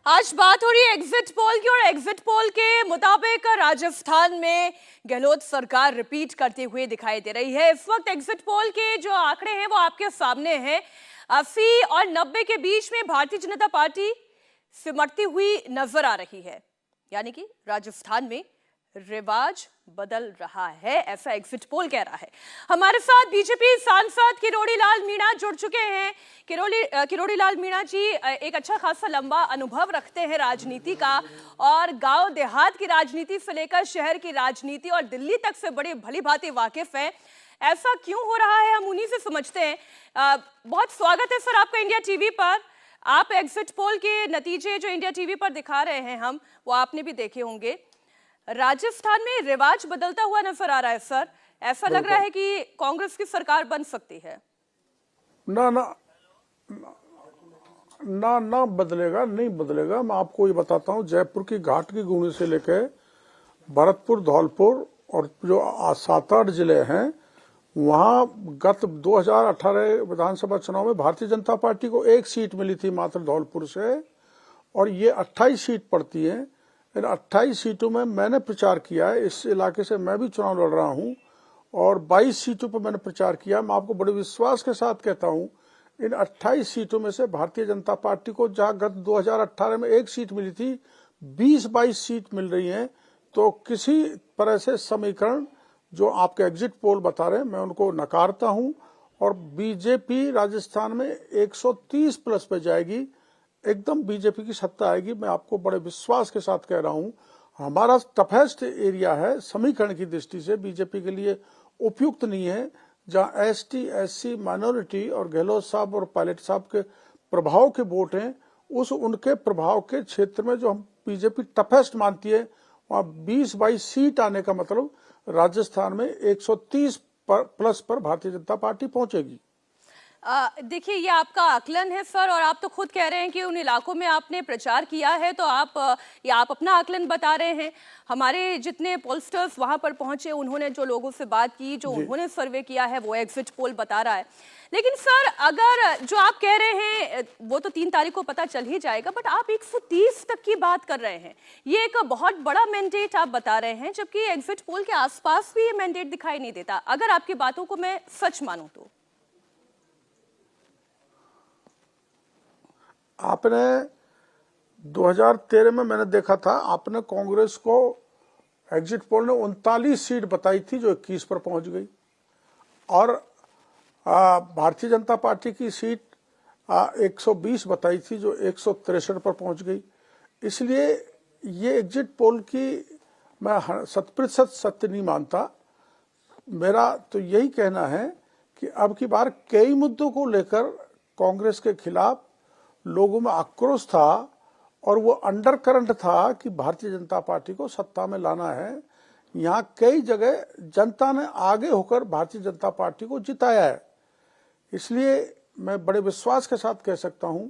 आज बात हो रही है एग्जिट पोल की और एग्जिट पोल के मुताबिक राजस्थान में गहलोत सरकार रिपीट करते हुए दिखाई दे रही है। इस वक्त एग्जिट पोल के जो आंकड़े हैं वो आपके सामने हैं। 80 और 90 के बीच में भारतीय जनता पार्टी सिमटती हुई नजर आ रही है, यानी कि राजस्थान में रिवाज बदल रहा है, ऐसा एग्जिट पोल कह रहा है। हमारे साथ बीजेपी सांसद किरोड़ी लाल मीणा जुड़ चुके हैं। किरोड़ी लाल मीणा जी एक अच्छा खासा लंबा अनुभव रखते हैं राजनीति का, और गांव देहात की राजनीति से लेकर शहर की राजनीति और दिल्ली तक से बड़े भली भांति वाकिफ है। ऐसा क्यों हो रहा है, हम उन्हीं से समझते हैं। बहुत स्वागत है सर आपका इंडिया टीवी पर। आप एग्जिट पोल के नतीजे जो इंडिया टीवी पर दिखा रहे हैं हम, वो आपने भी देखे होंगे। राजस्थान में रिवाज बदलता हुआ नजर आ रहा है सर। ऐसा लग रहा है कि कांग्रेस की सरकार बन सकती है। ना ना ना ना बदलेगा, नहीं बदलेगा। मैं आपको ये बताता हूँ, जयपुर की घाट की गुणी से लेकर भरतपुर, धौलपुर और जो 7-8 जिले हैं, वहां गत 2018 विधानसभा चुनाव में भारतीय जनता पार्टी को 1 सीट मिली थी मात्र धौलपुर से, और ये 28 सीट पड़ती है। इन 28 सीटों में मैंने प्रचार किया है। इस इलाके से मैं भी चुनाव लड़ रहा हूं और 22 सीटों पर मैंने प्रचार किया। मैं आपको बड़े विश्वास के साथ कहता हूं, इन 28 सीटों में से भारतीय जनता पार्टी को जहां गत 2018 में 1 सीट मिली थी, 20-22 सीट मिल रही हैं। तो किसी तरह से समीकरण जो आपके एग्जिट पोल बता रहे हैं, मैं उनको नकारता हूं। और बीजेपी राजस्थान में 130 प्लस पे जाएगी, एकदम बीजेपी की सत्ता आएगी। मैं आपको बड़े विश्वास के साथ कह रहा हूं। हमारा टफेस्ट एरिया है समीकरण की दृष्टि से, बीजेपी के लिए उपयुक्त नहीं है। जहां एसटी, एससी, माइनॉरिटी और गहलोत साहब और पायलट साहब के प्रभाव के वोट हैं, उनके प्रभाव के क्षेत्र में जो हम बीजेपी टफेस्ट मानती है, वहां 20-22 सीट आने का मतलब राजस्थान में 130 प्लस पर भारतीय जनता पार्टी पहुंचेगी। देखिए, ये आपका आकलन है सर, और आप तो खुद कह रहे हैं कि उन इलाकों में आपने प्रचार किया है, तो आप अपना आकलन बता रहे हैं। हमारे जितने पोलस्टर्स वहां पर पहुंचे, उन्होंने जो लोगों से बात की, जो उन्होंने सर्वे किया है, वो एग्जिट पोल बता रहा है। लेकिन सर, अगर जो आप कह रहे हैं वो तो 3 तारीख को पता चल ही जाएगा, बट आप 130 तक की बात कर रहे हैं। ये एक बहुत बड़ा मैंडेट आप बता रहे हैं, जबकि एग्जिट पोल के आसपास भी ये मैंडेट दिखाई नहीं देता, अगर आपकी बातों को मैं सच मानूं तो। आपने 2013 में मैंने देखा था, आपने कांग्रेस को एग्जिट पोल ने 39 सीट बताई थी जो 21 पर पहुंच गई, और भारतीय जनता पार्टी की सीट 120 बताई थी जो 163 पर पहुंच गई। इसलिए ये एग्जिट पोल की मैं 100% सत्य नहीं मानता। मेरा तो यही कहना है कि अब की बार कई मुद्दों को लेकर कांग्रेस के खिलाफ लोगों में आक्रोश था, और वो अंडर करंट था कि भारतीय जनता पार्टी को सत्ता में लाना है। यहाँ कई जगह जनता ने आगे होकर भारतीय जनता पार्टी को जिताया है। इसलिए मैं बड़े विश्वास के साथ कह सकता हूं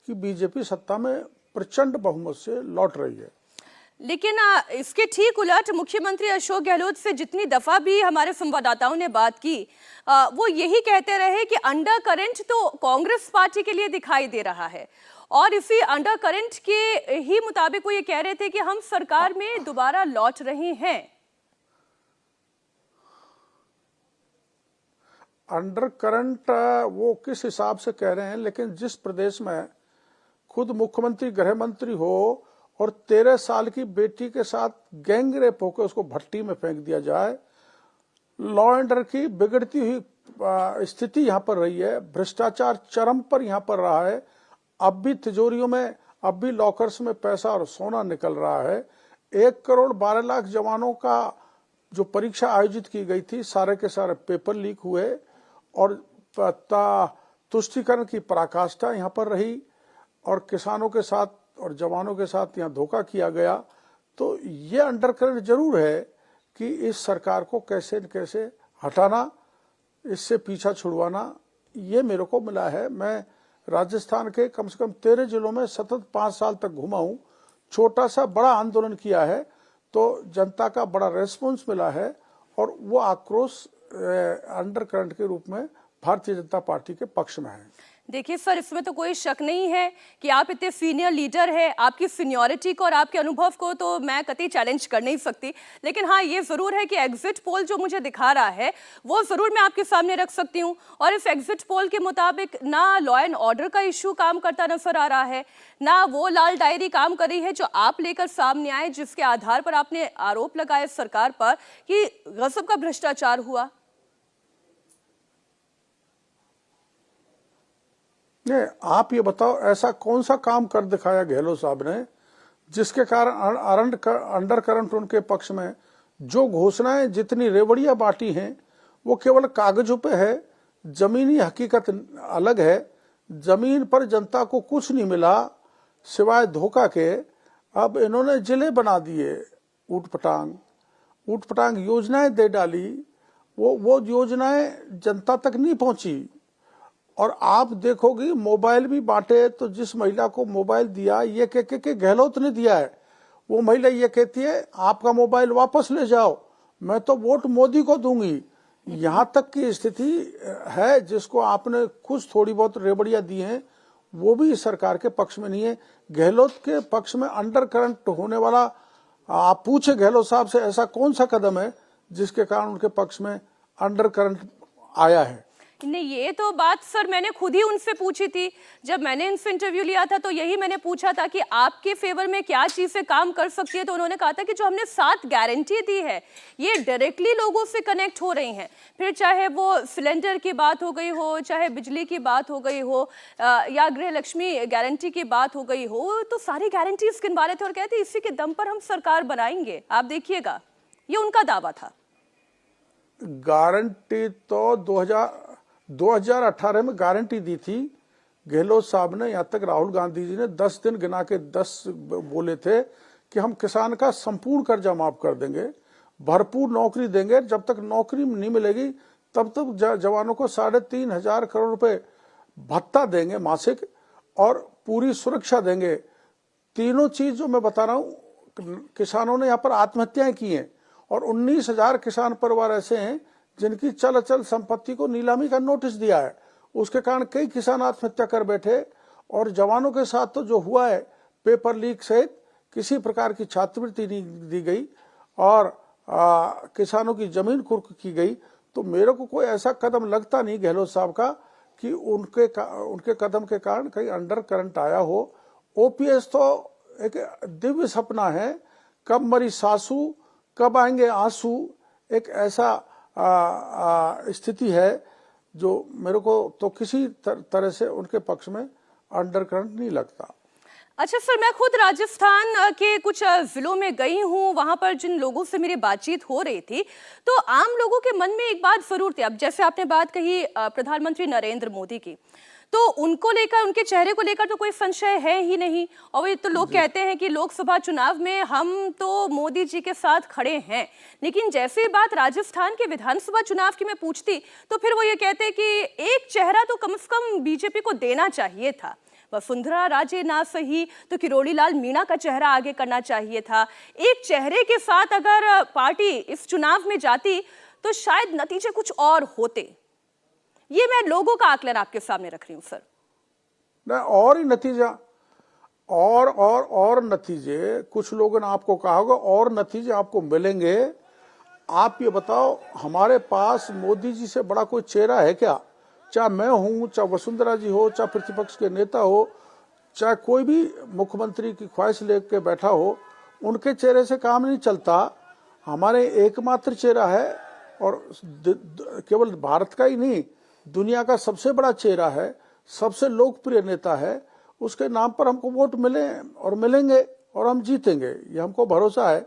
कि बीजेपी सत्ता में प्रचंड बहुमत से लौट रही है। लेकिन इसके ठीक उलट मुख्यमंत्री अशोक गहलोत से जितनी दफा भी हमारे संवाददाताओं ने बात की, वो यही कहते रहे कि अंडर करंट तो कांग्रेस पार्टी के लिए दिखाई दे रहा है, और इसी अंडर करंट के ही मुताबिक वो ये कह रहे थे कि हम सरकार में दोबारा लौट रहे हैं। अंडर करंट वो किस हिसाब से कह रहे हैं, लेकिन जिस प्रदेश में खुद मुख्यमंत्री, गृह मंत्री हो और 13 साल की बेटी के साथ गैंग रेप होकर उसको भट्टी में फेंक दिया जाए, लॉ एंड ऑर्डर की बिगड़ती हुई स्थिति यहाँ पर रही है, भ्रष्टाचार चरम पर यहाँ पर रहा है, अब भी तिजोरियों में, अब भी लॉकर्स में पैसा और सोना निकल रहा है। 1 करोड़ 12 लाख जवानों का जो परीक्षा आयोजित की गई थी, सारे के सारे पेपर लीक हुए, और तुष्टीकरण की पराकाष्ठा यहाँ पर रही, और किसानों के साथ और जवानों के साथ यहाँ धोखा किया गया। तो ये अंडरकरेंट जरूर है कि इस सरकार को कैसे न कैसे हटाना, इससे पीछा छुड़वाना, ये मेरे को मिला है। मैं राजस्थान के कम से कम 13 जिलों में सतत 5 साल तक घुमा हूँ, छोटा सा बड़ा आंदोलन किया है, तो जनता का बड़ा रेस्पॉन्स मिला है, और वो आक्रोश अंडरकरंट के रूप में भारतीय जनता पार्टी के पक्ष में है। देखिए सर, इसमें तो कोई शक नहीं है कि आप इतने सीनियर लीडर हैं, आपकी सीनियरिटी को और आपके अनुभव को तो मैं कतई चैलेंज कर नहीं सकती। लेकिन हाँ, ये ज़रूर है कि एग्जिट पोल जो मुझे दिखा रहा है वो ज़रूर मैं आपके सामने रख सकती हूँ। और इस एग्जिट पोल के मुताबिक ना लॉ एंड ऑर्डर का इशू काम करता नजर आ रहा है, ना वो लाल डायरी काम कर रही है जो आप लेकर सामने आए, जिसके आधार पर आपने आरोप लगाए सरकार पर कि गजब का भ्रष्टाचार हुआ। नहीं, आप ये बताओ ऐसा कौन सा काम कर दिखाया गहलोत साहब ने जिसके कारण अंडर करंट उनके पक्ष में जो घोषणाएं जितनी रेवड़ियां बांटी हैं वो केवल कागजों पे है, जमीनी हकीकत अलग है। जमीन पर जनता को कुछ नहीं मिला सिवाय धोखा के। अब इन्होंने जिले बना दिए, ऊट पटांग योजनाएं दे डाली, वो योजनाएं जनता तक नहीं पहुंची। और आप देखोगी मोबाइल भी बांटे तो जिस महिला को मोबाइल दिया ये कह के गहलोत ने दिया है, वो महिला ये कहती है आपका मोबाइल वापस ले जाओ, मैं तो वोट मोदी को दूंगी। यहाँ तक की स्थिति है। जिसको आपने कुछ थोड़ी बहुत रेवड़ियां दी हैं वो भी सरकार के पक्ष में नहीं है, गहलोत के पक्ष में अंडर करंट होने वाला। आप पूछे गहलोत साहब से ऐसा कौन सा कदम है जिसके कारण उनके पक्ष में अंडर करंट आया है। नहीं, ये तो बात सर मैंने खुद ही उनसे पूछी थी। जब मैंने इनसे इंटरव्यू लिया था तो यही मैंने पूछा था कि आपके फेवर में क्या चीजें काम कर सकती है, तो उन्होंने कहा था कि जो हमने 7 गारंटी दी है ये डायरेक्टली लोगों से कनेक्ट हो रही हैं। फिर चाहे वो सिलेंडर की बात हो गई हो, चाहे बिजली की बात हो गई हो, या गृह लक्ष्मी गारंटी की बात हो गई हो, तो सारी गारंटीज गिनवा रहे थे और कहते इसी के दम पर हम सरकार बनाएंगे, आप देखिएगा। ये उनका दावा था। गारंटी तो 2018 में गारंटी दी थी गहलोत साहब ने। यहाँ तक राहुल गांधी जी ने 10 दिन गिना के 10 बोले थे कि हम किसान का संपूर्ण कर्जा माफ कर देंगे, भरपूर नौकरी देंगे, जब तक नौकरी नहीं मिलेगी तब तक जवानों को 3,500 करोड़ रुपए भत्ता देंगे मासिक और पूरी सुरक्षा देंगे। तीनों चीज जो मैं बता रहा हूँ, किसानों ने यहाँ पर आत्महत्याएं की हैं और 19,000 किसान परिवार ऐसे हैं जिनकी चल अचल संपत्ति को नीलामी का नोटिस दिया है। उसके कारण कई किसान आत्महत्या कर बैठे। और जवानों के साथ तो जो हुआ है, पेपर लीक सहित किसी प्रकार की छात्रवृत्ति नहीं दी गई और किसानों की जमीन कुर्क की गई। तो मेरे को कोई ऐसा कदम लगता नहीं गहलोत साहब का कि उनके कदम के कारण कहीं अंडर करंट आया हो। ओपीएस तो एक दिव्य सपना है, कब मरी सासू कब आएंगे आंसू, एक ऐसा स्थिति है जो मेरे को तो किसी तरह से उनके पक्ष में अंडर करंट नहीं लगता। अच्छा सर, मैं खुद राजस्थान के कुछ जिलों में गई हूँ, वहां पर जिन लोगों से मेरी बातचीत हो रही थी तो आम लोगों के मन में एक बात जरूर थी। अब जैसे आपने बात कही प्रधानमंत्री नरेंद्र मोदी की, तो उनको लेकर, उनके चेहरे को लेकर तो कोई संशय है ही नहीं। और ये तो लोग कहते हैं कि लोकसभा चुनाव में हम तो मोदी जी के साथ खड़े हैं। लेकिन जैसे बात राजस्थान के विधानसभा चुनाव की मैं पूछती तो फिर वो ये कहते कि एक चेहरा तो कम से कम बीजेपी को देना चाहिए था। वसुंधरा राजे ना सही तो किरोड़ी लाल मीणा का चेहरा आगे करना चाहिए था। एक चेहरे के साथ अगर पार्टी इस चुनाव में जाती तो शायद नतीजे कुछ और होते। ये मैं लोगों का आकलन आपके सामने रख रही हूं सर। नहीं, और ही नतीजा और नतीजे कुछ लोगों ने आपको कहा होगा और नतीजे आपको मिलेंगे। आप ये बताओ, हमारे पास मोदी जी से बड़ा कोई चेहरा है क्या? चाहे मैं हूं, चाहे वसुंधरा जी हो, चाहे प्रतिपक्ष के नेता हो, चाहे कोई भी मुख्यमंत्री की ख्वाहिश लेके बैठा हो, उनके चेहरे से काम नहीं चलता। हमारे एकमात्र चेहरा है और केवल भारत का ही नहीं, दुनिया का सबसे बड़ा चेहरा है, सबसे लोकप्रिय नेता है। उसके नाम पर हमको वोट मिले और मिलेंगे और हम जीतेंगे, ये हमको भरोसा है।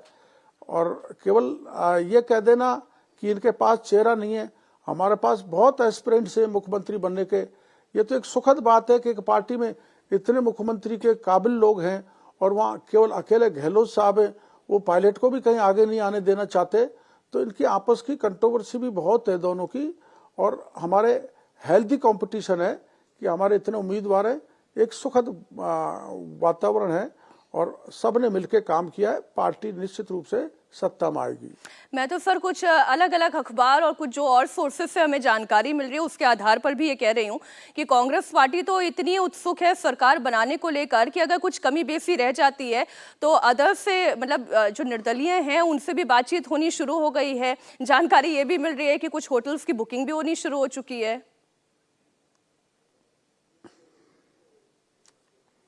और केवल ये कह देना कि इनके पास चेहरा नहीं है, हमारे पास बहुत एस्पिरेंट्स है मुख्यमंत्री बनने के। ये तो एक सुखद बात है कि एक पार्टी में इतने मुख्यमंत्री के काबिल लोग हैं और वहाँ केवल अकेले गहलोत साहब हैं। वो पायलट को भी कहीं आगे नहीं आने देना चाहते। तो इनकी आपस की कंट्रोवर्सी भी बहुत है दोनों की। और हमारे हेल्दी कंपटीशन है कि हमारे इतने उम्मीदवार हैं, एक सुखद वातावरण है और सबने मिलकर काम किया है। पार्टी निश्चित रूप से सत्ता में आएगी। मैं तो सर कुछ अलग अलग अखबार और कुछ जो और सोर्सेस से हमें जानकारी मिल रही है उसके आधार पर भी ये कह रही हूँ कि कांग्रेस पार्टी तो इतनी उत्सुक है सरकार बनाने को लेकर कि अगर कुछ कमी बेसी रह जाती है तो अदर्स से, मतलब जो निर्दलीय हैं उनसे भी बातचीत होनी शुरू हो गई है। जानकारी ये भी मिल रही है कि कुछ होटल्स की बुकिंग भी होनी शुरू हो चुकी है।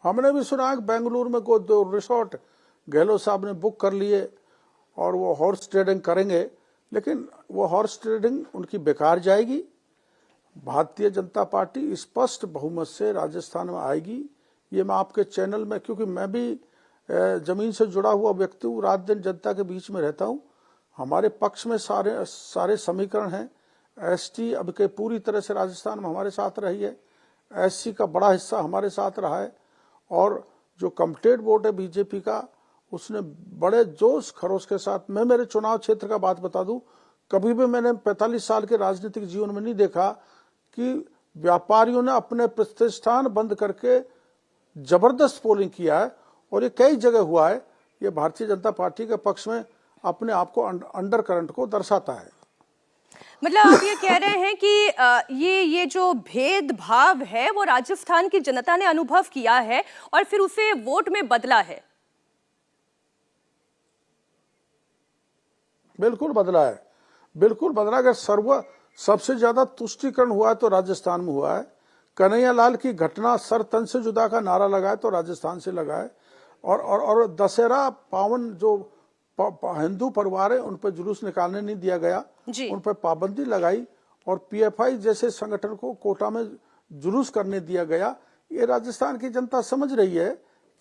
हमने भी सुना कि बेंगलुरु में कोई 2 रिसोर्ट गहलोत साहब ने बुक कर लिए और वो हॉर्स ट्रेडिंग करेंगे, लेकिन वो हॉर्स ट्रेडिंग उनकी बेकार जाएगी। भारतीय जनता पार्टी स्पष्ट बहुमत से राजस्थान में आएगी। ये मैं आपके चैनल में, क्योंकि मैं भी जमीन से जुड़ा हुआ व्यक्ति हूँ, रात दिन जनता के बीच में रहता हूँ। हमारे पक्ष में सारे समीकरण हैं। एसटी अब के पूरी तरह से राजस्थान में हमारे साथ रही है, एससी का बड़ा हिस्सा हमारे साथ रहा है, और जो कमिटेड वोट है बीजेपी का उसने बड़े जोश खरोश के साथ, मैं मेरे चुनाव क्षेत्र का बात बता दूं, कभी भी मैंने 45 साल के राजनीतिक जीवन में नहीं देखा कि व्यापारियों ने अपने प्रतिष्ठान बंद करके जबरदस्त पोलिंग किया है, और ये कई जगह हुआ है। ये भारतीय जनता पार्टी के पक्ष में अपने आप को अंडर करंट को दर्शाता है। मतलब आप ये कह रहे हैं कि ये जो भेदभाव है वो राजस्थान की जनता ने अनुभव किया है और फिर उसे वोट में बदला है। बिल्कुल बदला है, बिल्कुल बदला। अगर सबसे ज्यादा तुष्टीकरण हुआ है तो राजस्थान में हुआ है। कन्हैयालाल की घटना सर तन से जुदा का नारा लगाए तो राजस्थान से लगा है, और दशहरा पावन जो हिंदू परिवार है उन पर जुलूस निकालने नहीं दिया गया, उन पर पाबंदी लगाई, और पीएफआई जैसे संगठन को कोटा में जुलूस करने दिया गया। ये राजस्थान की जनता समझ रही है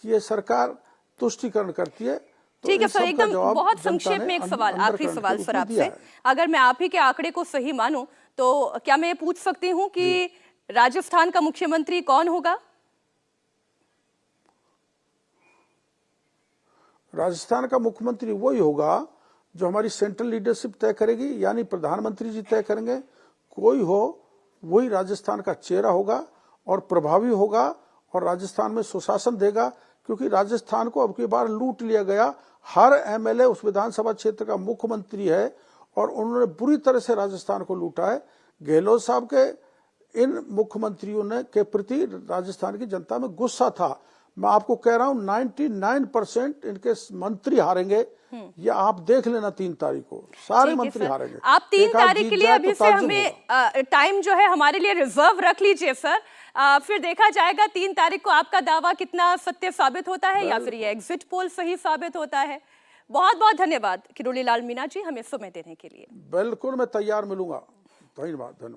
कि ये सरकार तुष्टीकरण करती है। तो ठीक है सर, एकदम बहुत संक्षेप में एक सवाल, आखिरी सवाल सर आपसे, अगर मैं आप ही के आंकड़े को सही मानूं तो क्या मैं ये पूछ सकती हूं कि राजस्थान का मुख्यमंत्री कौन होगा? राजस्थान का मुख्यमंत्री वही होगा जो हमारी सेंट्रल लीडरशिप तय करेगी, यानी प्रधानमंत्री जी तय करेंगे। कोई हो वही राजस्थान का चेहरा होगा और प्रभावी होगा और राजस्थान में सुशासन देगा, क्योंकि राजस्थान को अब की बार लूट लिया गया। हर एमएलए उस विधानसभा क्षेत्र का मुख्यमंत्री है और उन्होंने बुरी तरह से राजस्थान को लूटा है। गहलोत साहब के इन मुख्यमंत्रियों ने के प्रति राजस्थान की जनता में गुस्सा था। मैं आपको कह रहा हूं 99% इनके मंत्री हारेंगे। ये आप देख लेना 3 तारीख को सारे मंत्री हारेंगे। आप 3 तारीख के लिए अभी से हमें टाइम जो है हमारे लिए रिजर्व रख लीजिए सर, फिर देखा जाएगा 3 तारीख को आपका दावा कितना सत्य साबित होता है या फिर ये एग्जिट पोल सही साबित होता है। बहुत बहुत धन्यवाद किरोड़ी लाल मीणा जी हमें समय देने के लिए। बिल्कुल मैं तैयार मिलूंगा। धन्यवाद।